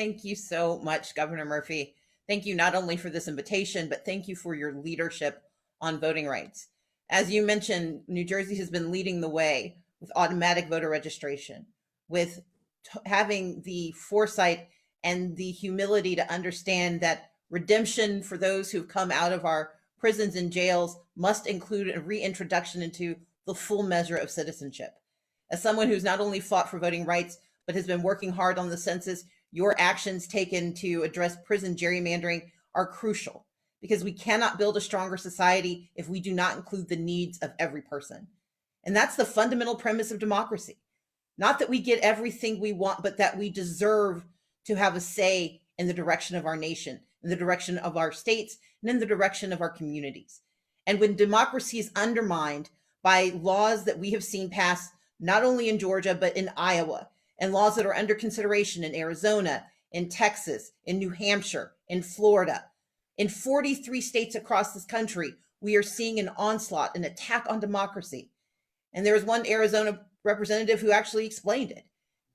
Thank you so much, Governor Murphy. Thank you not only for this invitation, but thank you for your leadership on voting rights. As you mentioned, New Jersey has been leading the way with automatic voter registration, with having the foresight and the humility to understand that redemption for those who've come out of our prisons and jails must include a reintroduction into the full measure of citizenship. As someone who's not only fought for voting rights, but has been working hard on the census, your actions taken to address prison gerrymandering are crucial, because we cannot build a stronger society if we do not include the needs of every person. And that's the fundamental premise of democracy. Not that we get everything we want, but that we deserve to have a say in the direction of our nation, in the direction of our states, and in the direction of our communities. And when democracy is undermined by laws that we have seen passed, not only in Georgia, but in Iowa, and laws that are under consideration in Arizona, in Texas, in New Hampshire, in Florida, in 43 states across this country, we are seeing an onslaught, an attack on democracy. And there was one Arizona representative who actually explained it.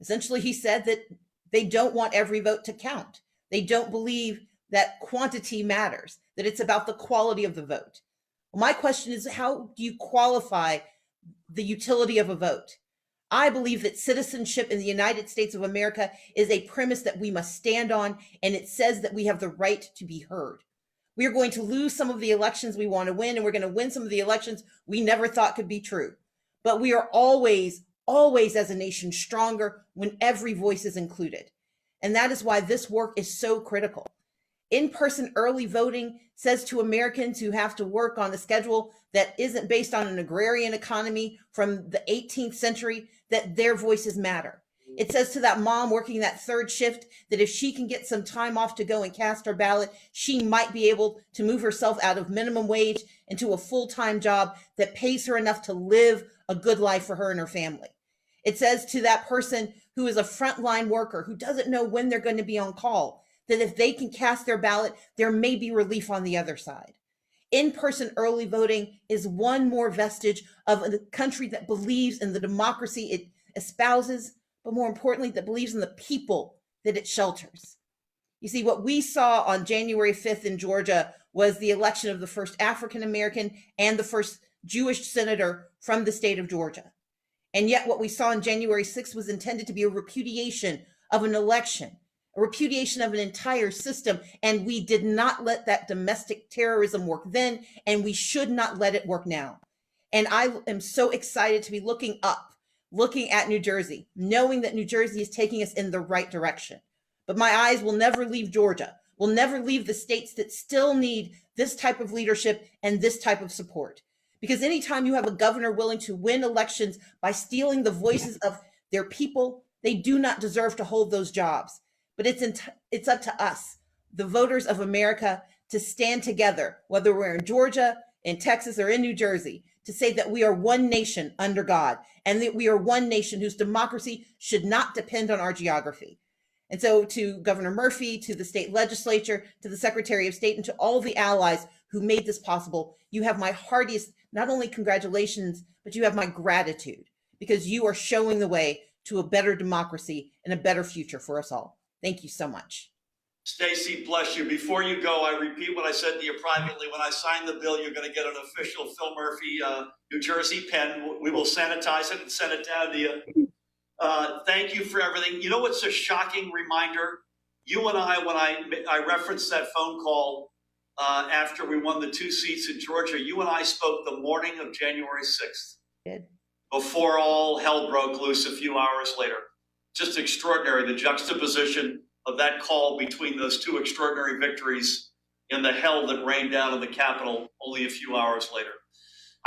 Essentially, he said that they don't want every vote to count. They don't believe that quantity matters, that it's about the quality of the vote. Well, my question is, how do you qualify the utility of a vote? I believe that citizenship in the United States of America is a premise that we must stand on, and it says that we have the right to be heard. We are going to lose some of the elections we want to win, and we're going to win some of the elections we never thought could be true. But we are always as a nation stronger when every voice is included. And that is why this work is so critical. In-person early voting says to Americans who have to work on a schedule that isn't based on an agrarian economy from the 18th century that their voices matter. It says to that mom working that third shift that if she can get some time off to go and cast her ballot, she might be able to move herself out of minimum wage into a full-time job that pays her enough to live a good life for her and her family. It says to that person who is a frontline worker who doesn't know when they're going to be on call, that if they can cast their ballot, there may be relief on the other side. In-person early voting is one more vestige of a country that believes in the democracy it espouses, but more importantly, that believes in the people that it shelters. You see, what we saw on January 5th in Georgia was the election of the first African-American and the first Jewish senator from the state of Georgia. And yet what we saw on January 6th was intended to be a repudiation of an election, a repudiation of an entire system, and we did not let that domestic terrorism work then, and we should not let it work now. And I am so excited to be looking at New Jersey, knowing that New Jersey is taking us in the right direction. But my eyes will never leave Georgia, will never leave the states that still need this type of leadership and this type of support. Because anytime you have a governor willing to win elections by stealing the voices of their people, they do not deserve to hold those jobs. But it's up to us, the voters of America, to stand together, whether we're in Georgia, in Texas, or in New Jersey, to say that we are one nation under God, and that we are one nation whose democracy should not depend on our geography. And so to Governor Murphy, to the state legislature, to the Secretary of State, and to all the allies who made this possible, you have my heartiest, not only congratulations, but you have my gratitude, because you are showing the way to a better democracy and a better future for us all. Thank you so much. Stacey, bless you. Before you go, I repeat what I said to you privately. When I sign the bill, you're going to get an official Phil Murphy, New Jersey pen. We will sanitize it and send it down to you. Thank you for everything. You know what's a shocking reminder? You and I, when I referenced that phone call after we won the 2 seats in Georgia, you and I spoke the morning of January 6th. Good. Before all hell broke loose a few hours later. Just extraordinary, the juxtaposition of that call between those two extraordinary victories in the hell that rained down on the Capitol only a few hours later.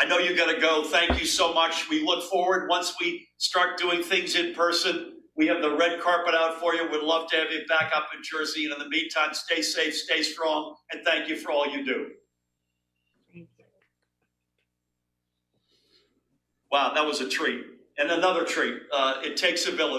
I know you got to go. Thank you so much. We look forward, once we start doing things in person, we have the red carpet out for you. We'd love to have you back up in Jersey. And in the meantime, stay safe, stay strong, and thank you for all you do. Thank you. Wow, that was a treat. And another treat. It takes a village.